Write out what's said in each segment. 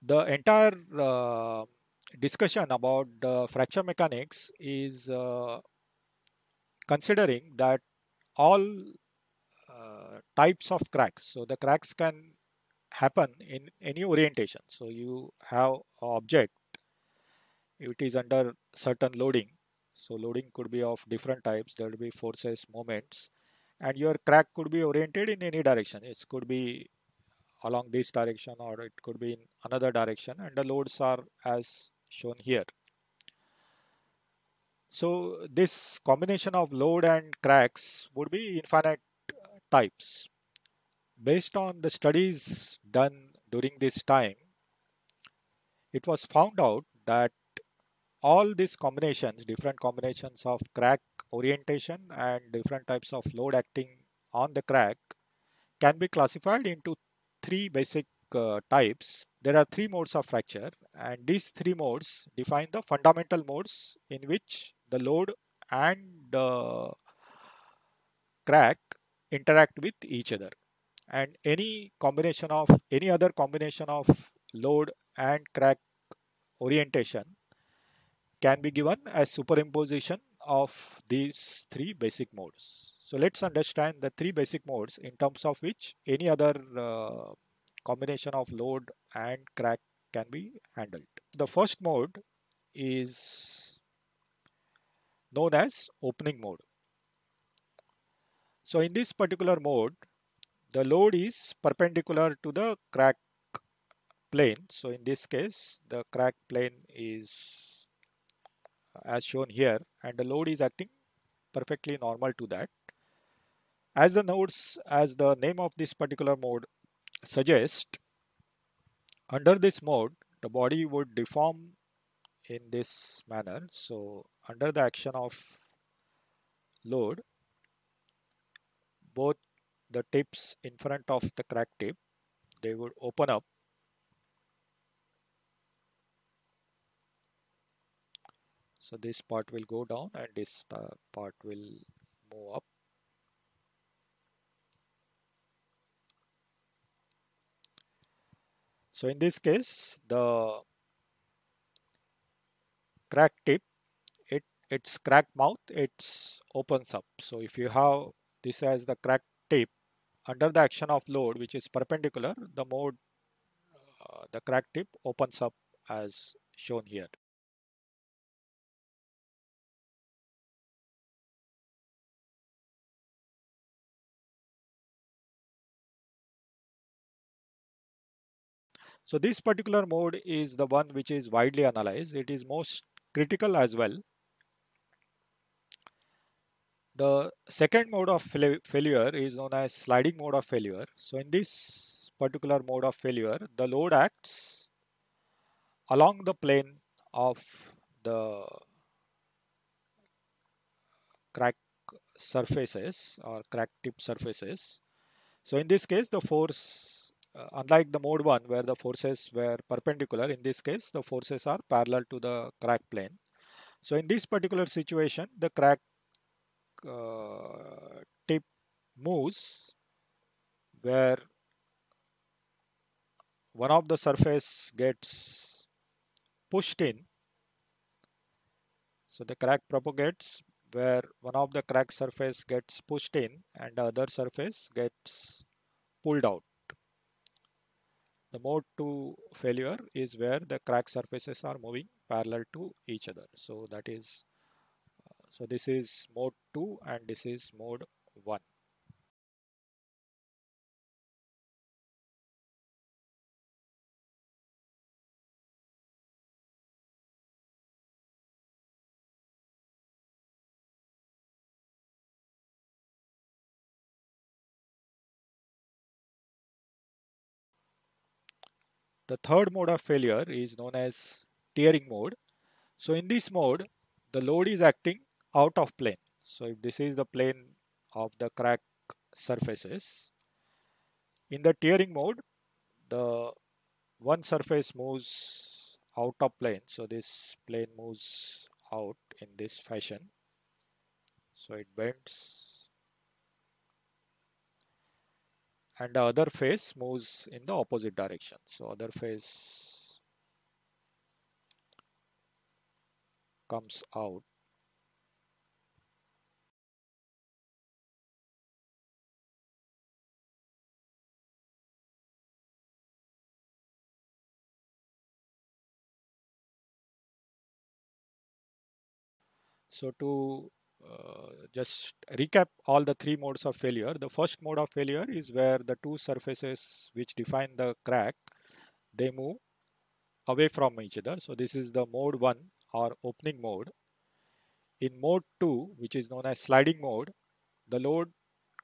The entire discussion about the fracture mechanics is considering that all types of cracks. So the cracks can happen in any orientation. So you have an object, it is under certain loading. So loading could be of different types. There will be forces, moments, and your crack could be oriented in any direction. It could be along this direction or it could be in another direction, and the loads are as shown here. So this combination of load and cracks would be infinite types. Based on the studies done during this time, it was found out that all these combinations, different combinations of crack orientation and different types of load acting on the crack can be classified into three basic types. There are three modes of fracture, and these three modes define the fundamental modes in which the load and the crack interact with each other. And any other combination of load and crack orientation can be given as superimposition of these three basic modes. So let's understand the three basic modes in terms of which any other combination of load and crack can be handled. The first mode is known as opening mode. So in this particular mode, the load is perpendicular to the crack plane. So in this case, the crack plane is as shown here, and the load is acting perfectly normal to that. As the name of this particular mode suggests, under this mode, the body would deform in this manner. So under the action of load, both the tips in front of the crack tip, they would open up. So this part will go down and this part will move up. So in this case, the crack tip, its crack mouth, it opens up. So if you have this as the crack tip under the action of load, which is perpendicular, the crack tip opens up as shown here. So this particular mode is the one which is widely analyzed. It is most critical as well. The second mode of failure is known as sliding mode of failure. So in this particular mode of failure, the load acts along the plane of the crack surfaces or crack tip surfaces. So in this case, the force, unlike the mode 1 where the forces were perpendicular, in this case the forces are parallel to the crack plane. So in this particular situation, the crack tip moves where one of the surface gets pushed in. So the crack propagates where one of the crack surface gets pushed in and the other surface gets pulled out. The mode 2 failure is where the crack surfaces are moving parallel to each other. So that is, so this is mode 2 and this is mode 1. The third mode of failure is known as tearing mode. So in this mode, the load is acting out of plane. So if this is the plane of the crack surfaces, in the tearing mode, the one surface moves out of plane. So this plane moves out in this fashion. So it bends and the other face moves in the opposite direction. So other face comes out. So to just recap all the three modes of failure, the first mode of failure is where the two surfaces which define the crack, they move away from each other. So this is the mode 1 or opening mode. In mode 2, which is known as sliding mode, the load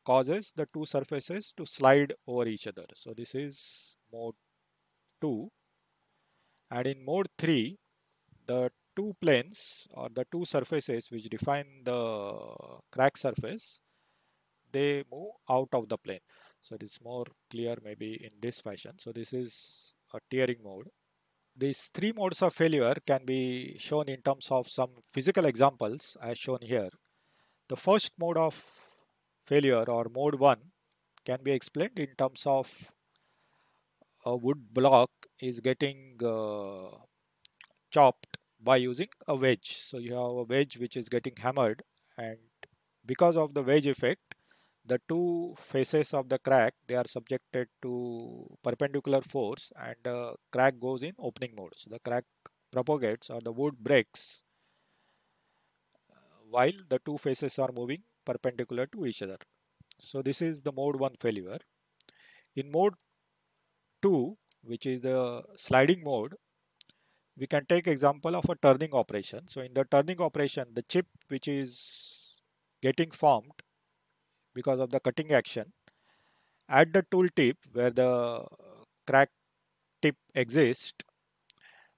causes the two surfaces to slide over each other. So this is mode 2. And in mode 3, the two planes or the two surfaces which define the crack surface, they move out of the plane. So it is more clear maybe in this fashion. So this is a tearing mode. These three modes of failure can be shown in terms of some physical examples as shown here. The first mode of failure or mode 1 can be explained in terms of a wood block is getting chopped by using a wedge. So you have a wedge which is getting hammered, and because of the wedge effect, the two faces of the crack, they are subjected to perpendicular force, and the crack goes in opening mode. So the crack propagates or the wood breaks while the two faces are moving perpendicular to each other. So this is the mode 1 failure. In mode 2, which is the sliding mode, we can take example of a turning operation. So in the turning operation, the chip which is getting formed because of the cutting action at the tool tip where the crack tip exists,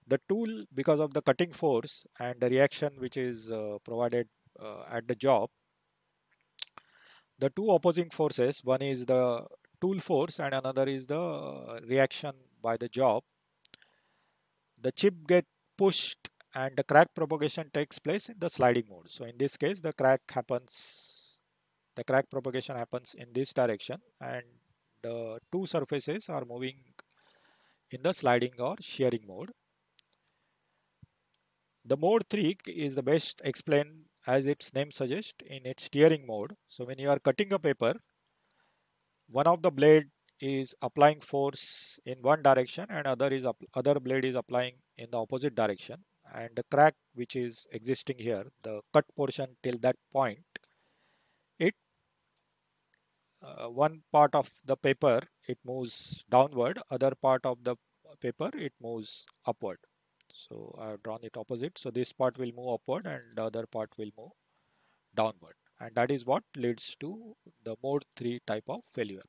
the tool, because of the cutting force and the reaction which is provided at the job, the two opposing forces, one is the tool force and another is the reaction by the job, the chip get pushed and the crack propagation takes place in the sliding mode. So in this case, the crack propagation happens in this direction, and the two surfaces are moving in the sliding or shearing mode. The mode 3 is the best explained as its name suggests in its tearing mode. So when you are cutting a paper, one of the blade is applying force in one direction and other blade is applying in the opposite direction, and the crack which is existing here, the cut portion till that point, it one part of the paper it moves downward, other part of the paper it moves upward. So I have drawn it opposite. So this part will move upward and the other part will move downward, and that is what leads to the mode 3 type of failure.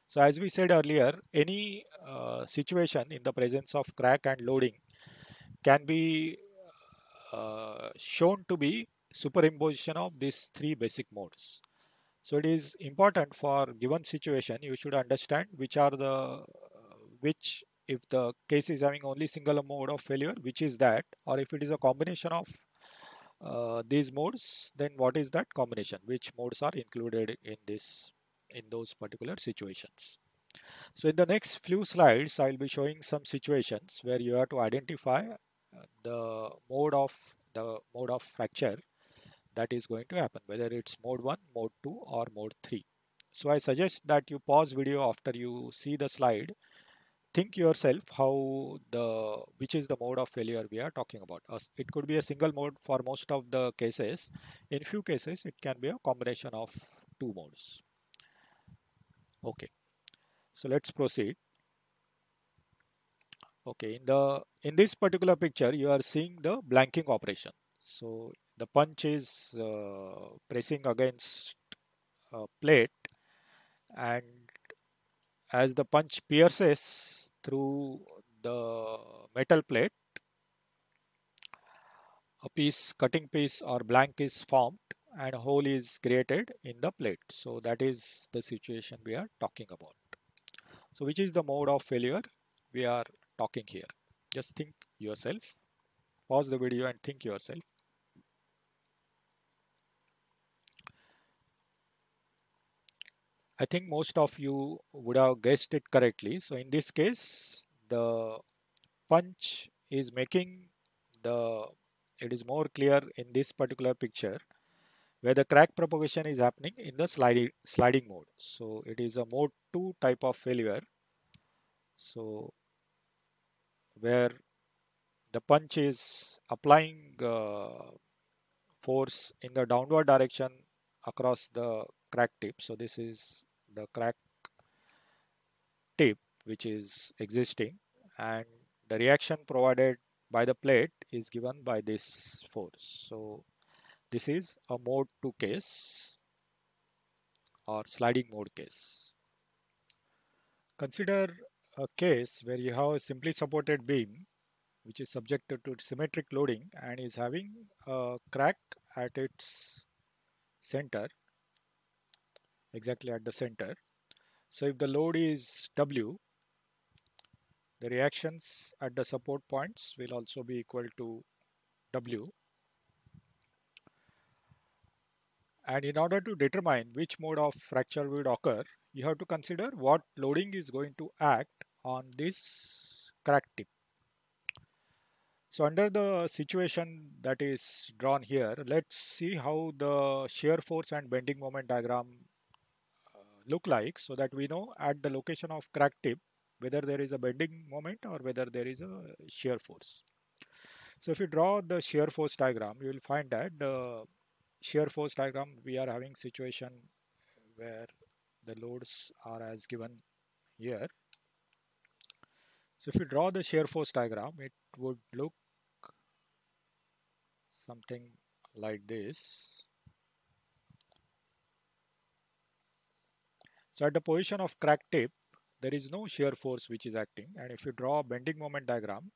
So as we said earlier, any situation in the presence of crack and loading can be shown to be superimposition of these three basic modes. So it is important for given situation you should understand which are the which, if the case is having only single mode of failure, which is that, or if it is a combination of these modes, then what is that combination, which modes are included in this in those particular situations. So in the next few slides, I will be showing some situations where you have to identify the mode of fracture that is going to happen, whether it's mode 1, mode 2 or mode 3. So I suggest that you pause video after you see the slide. Think yourself how which is the mode of failure we are talking about. It could be a single mode for most of the cases. In few cases, it can be a combination of two modes. Okay, so let's proceed. Okay, in this particular picture, you are seeing the blanking operation. So the punch is pressing against a plate, and as the punch pierces through the metal plate, a cutting piece or blank is formed and a hole is created in the plate. So that is the situation we are talking about. So which is the mode of failure we are talking here? Just think yourself. Pause the video and think yourself. I think most of you would have guessed it correctly. So in this case, the punch is making the it is more clear in this particular picture where the crack propagation is happening in the sliding mode. So it is a mode 2 type of failure. So where the punch is applying force in the downward direction across the crack tip. So this is the crack tip which is existing, and the reaction provided by the plate is given by this force. So this is a mode 2 case or sliding mode case. Consider a case where you have a simply supported beam which is subjected to symmetric loading and is having a crack at its center, exactly at the center. So if the load is W, the reactions at the support points will also be equal to W. And in order to determine which mode of fracture would occur, you have to consider what loading is going to act on this crack tip. So under the situation that is drawn here, let's see how the shear force and bending moment diagram look like, so that we know at the location of crack tip whether there is a bending moment or whether there is a shear force. So if you draw the shear force diagram, you will find that the shear force diagram, we are having situation where the loads are as given here. So if you draw the shear force diagram, it would look something like this. So at the position of crack tip, there is no shear force which is acting, and if you draw a bending moment diagram,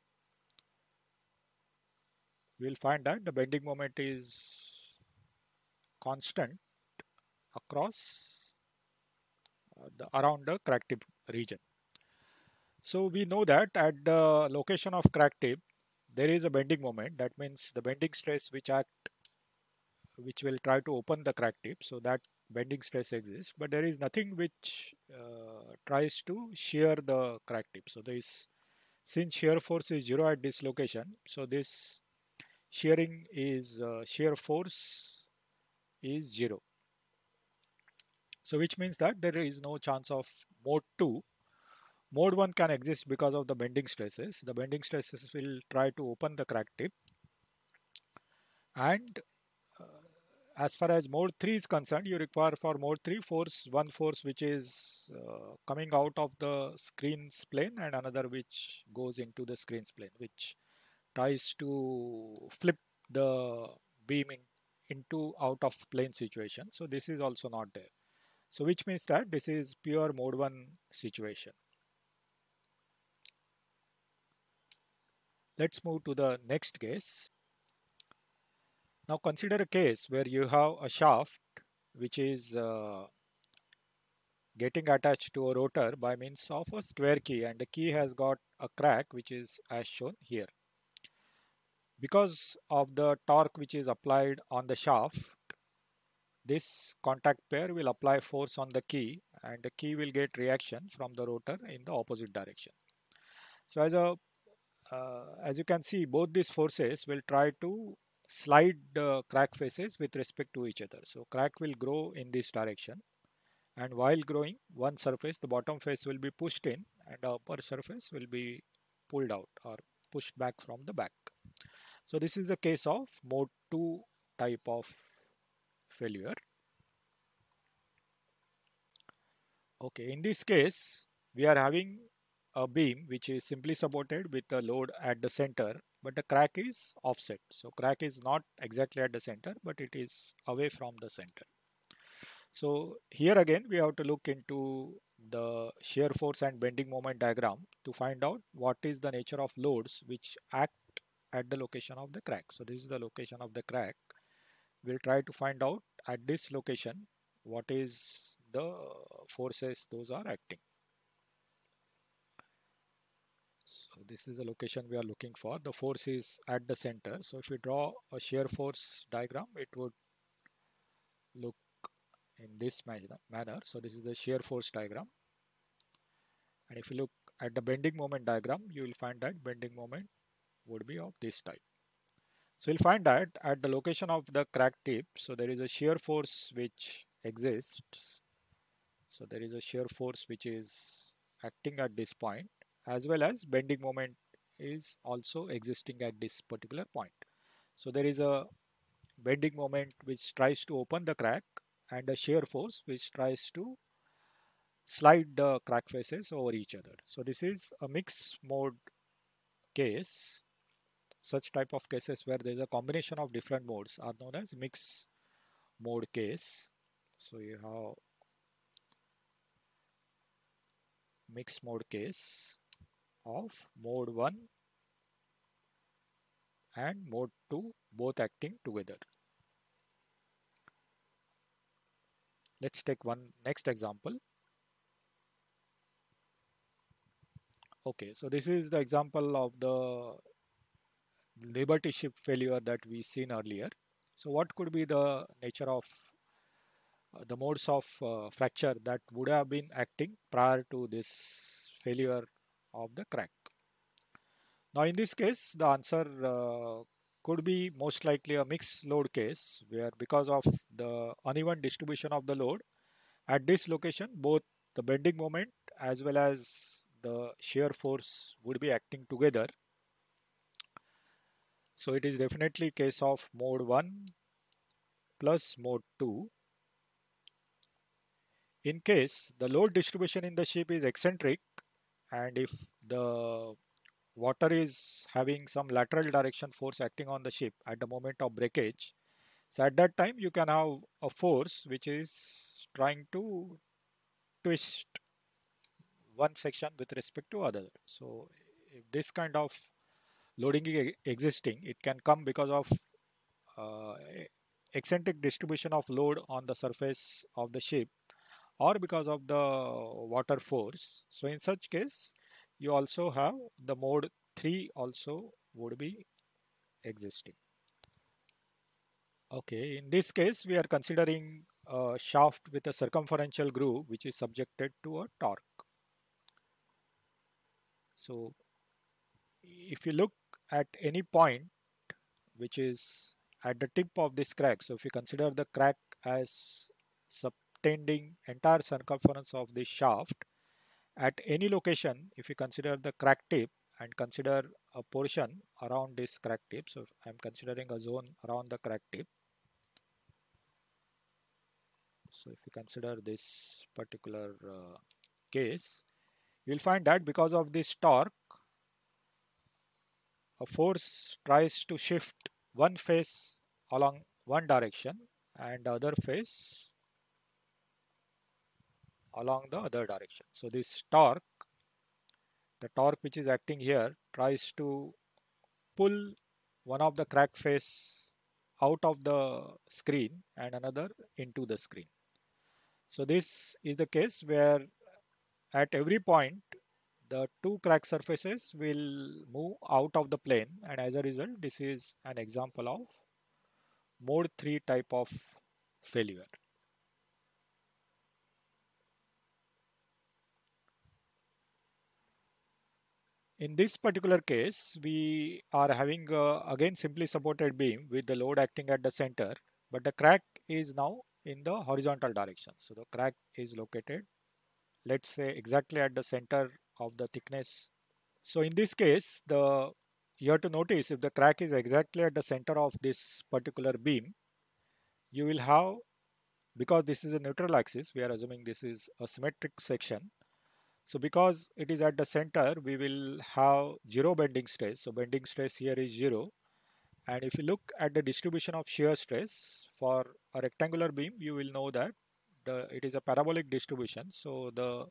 you will find that the bending moment is constant across around the crack tip region. So we know that at the location of crack tip, there is a bending moment. That means the bending stress which will try to open the crack tip. So that bending stress exists, but there is nothing which tries to shear the crack tip. So there is, since shear force is zero at this location, so this shear force is zero. So which means that there is no chance of mode 2. Mode 1 can exist because of the bending stresses. The bending stresses will try to open the crack tip, and uh, as far as mode 3 is concerned, you require for mode 3 one force which is coming out of the screen's plane and another which goes into the screen's plane, which tries to flip the beam into out of plane situation. So this is also not there. So which means that this is pure mode 1 situation. Let's move to the next case. Now consider a case where you have a shaft which is getting attached to a rotor by means of a square key, and the key has got a crack which is as shown here. Because of the torque which is applied on the shaft, this contact pair will apply force on the key, and the key will get reaction from the rotor in the opposite direction. So as you can see, both these forces will try to slide the crack faces with respect to each other. So crack will grow in this direction, and while growing, one surface, the bottom face, will be pushed in and the upper surface will be pulled out or pushed back from the back. So this is the case of mode 2 type of failure. Okay, in this case, we are having a beam which is simply supported with a load at the center, but the crack is offset. So crack is not exactly at the center, but it is away from the center. So here again, we have to look into the shear force and bending moment diagram to find out what is the nature of loads which act at the location of the crack. So this is the location of the crack. We'll try to find out at this location what is the forces those are acting. So this is the location we are looking for. The force is at the center. So if we draw a shear force diagram, it would look in this manner. So this is the shear force diagram. And if you look at the bending moment diagram, you will find that bending moment would be of this type. So you'll find that at the location of the crack tip, so there is a shear force which exists. So there is a shear force which is acting at this point, as well as bending moment is also existing at this particular point. So there is a bending moment which tries to open the crack and a shear force which tries to slide the crack faces over each other. So this is a mixed mode case. Such type of cases where there is a combination of different modes are known as mixed mode case. So you have mixed mode case of mode 1 and mode 2 both acting together. Let's take one next example. Okay, so this is the example of the Liberty ship failure that we seen earlier. So what could be the nature of the modes of fracture that would have been acting prior to this failure of the crack? Now in this case, the answer could be most likely a mixed load case where because of the uneven distribution of the load at this location, both the bending moment as well as the shear force would be acting together. So it is definitely case of mode 1 plus mode 2. In case the load distribution in the ship is eccentric and if the water is having some lateral direction force acting on the ship at the moment of breakage, so at that time you can have a force which is trying to twist one section with respect to other. So if this kind of loading is existing, it can come because of eccentric distribution of load on the surface of the ship or because of the water force. So in such case, you also have the mode 3 also would be existing. Okay, in this case, we are considering a shaft with a circumferential groove which is subjected to a torque. So if you look at any point which is at the tip of this crack, so if you consider the crack as subtending entire circumference of this shaft, at any location, if you consider the crack tip and consider a portion around this crack tip, so if I'm considering a zone around the crack tip, so if you consider this particular case, you'll find that because of this torque, a force tries to shift one face along one direction and the other face along the other direction. So this torque, the torque which is acting here, tries to pull one of the crack face out of the screen and another into the screen. So this is the case where at every point the two crack surfaces will move out of the plane, and as a result this is an example of mode 3 type of failure. In this particular case, we are having again simply supported beam with the load acting at the center, but the crack is now in the horizontal direction. So the crack is located, let's say, exactly at the center of the thickness. So in this case, you have to notice if the crack is exactly at the center of this particular beam, you will have, because this is a neutral axis, we are assuming this is a symmetric section. So because it is at the center, we will have zero bending stress. So bending stress here is zero. And if you look at the distribution of shear stress for a rectangular beam, you will know that it is a parabolic distribution. So the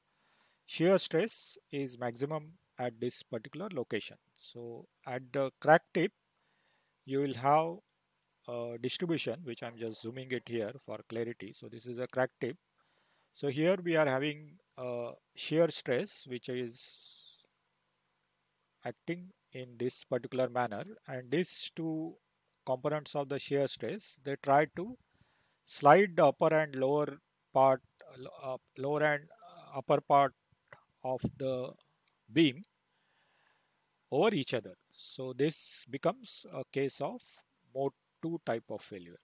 shear stress is maximum at this particular location. So at the crack tip, you will have a distribution, which I'm just zooming it here for clarity. So this is a crack tip. So here we are having shear stress which is acting in this particular manner, and these two components of the shear stress, they try to slide the upper and lower part, lower and upper part of the beam over each other. So this becomes a case of mode 2 type of failure.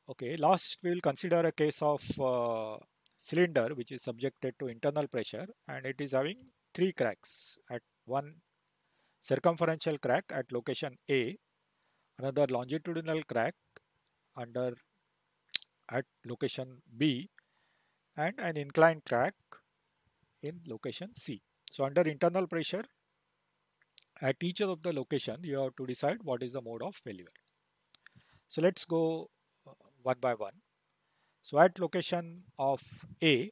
Okay, last we will consider a case of cylinder which is subjected to internal pressure and it is having three cracks. At one circumferential crack at location A, another longitudinal crack under at location B, and an inclined crack in location C. So under internal pressure at each of the location you have to decide what is the mode of failure. So let's go one by one. So at location of A,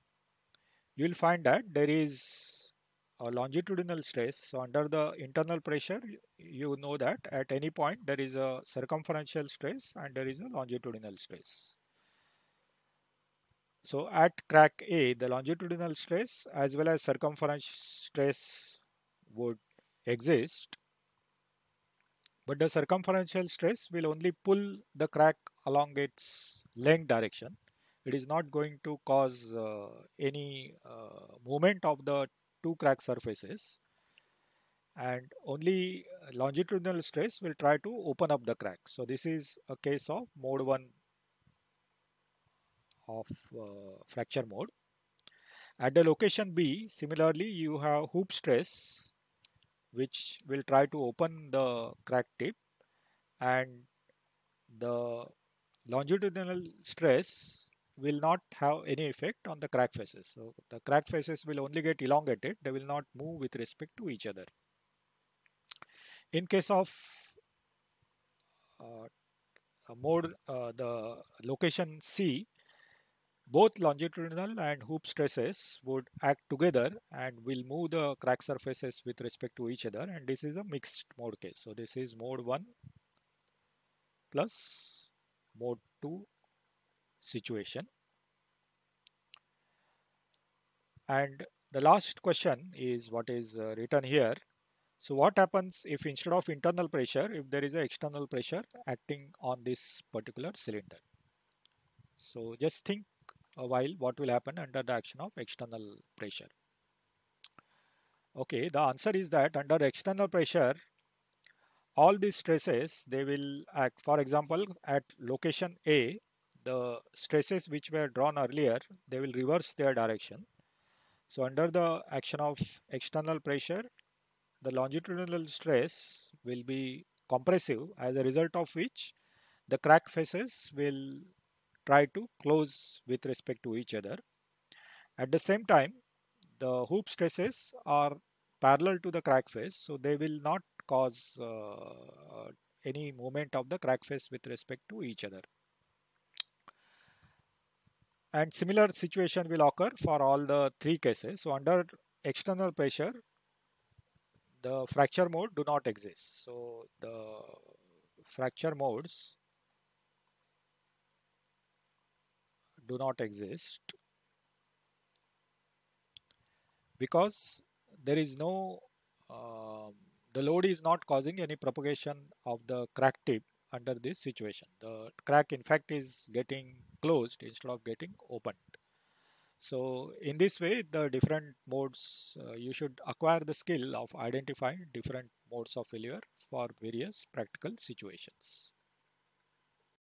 you will find that there is a longitudinal stress. So under the internal pressure, you know that at any point there is a circumferential stress and there is a longitudinal stress. So at crack A, the longitudinal stress as well as circumferential stress would exist, but the circumferential stress will only pull the crack along its length direction. It is not going to cause any movement of the two crack surfaces, and only longitudinal stress will try to open up the crack. So this is a case of mode 1 of fracture mode. At the location B, similarly you have hoop stress which will try to open the crack tip, and the longitudinal stress will not have any effect on the crack faces. So the crack faces will only get elongated, they will not move with respect to each other. In case of uh, the location C, both longitudinal and hoop stresses would act together and will move the crack surfaces with respect to each other, and this is a mixed mode case. So this is mode 1 plus mode 2 situation. And the last question is what is written here. So what happens if instead of internal pressure, if there is an external pressure acting on this particular cylinder? So just think a while what will happen under the action of external pressure. Okay, the answer is that under external pressure, all these stresses, they will act. For example, at location A, the stresses which were drawn earlier, they will reverse their direction. So under the action of external pressure, the longitudinal stress will be compressive, as a result of which the crack faces will try to close with respect to each other. At the same time, the hoop stresses are parallel to the crack face, so they will not cause any movement of the crack face with respect to each other. And similar situation will occur for all the three cases. So under external pressure, the fracture mode do not exist. So the fracture modes do not exist because there is no the load is not causing any propagation of the crack tip under this situation. The crack in fact is getting closed instead of getting opened. So in this way, the different modes, you should acquire the skill of identifying different modes of failure for various practical situations.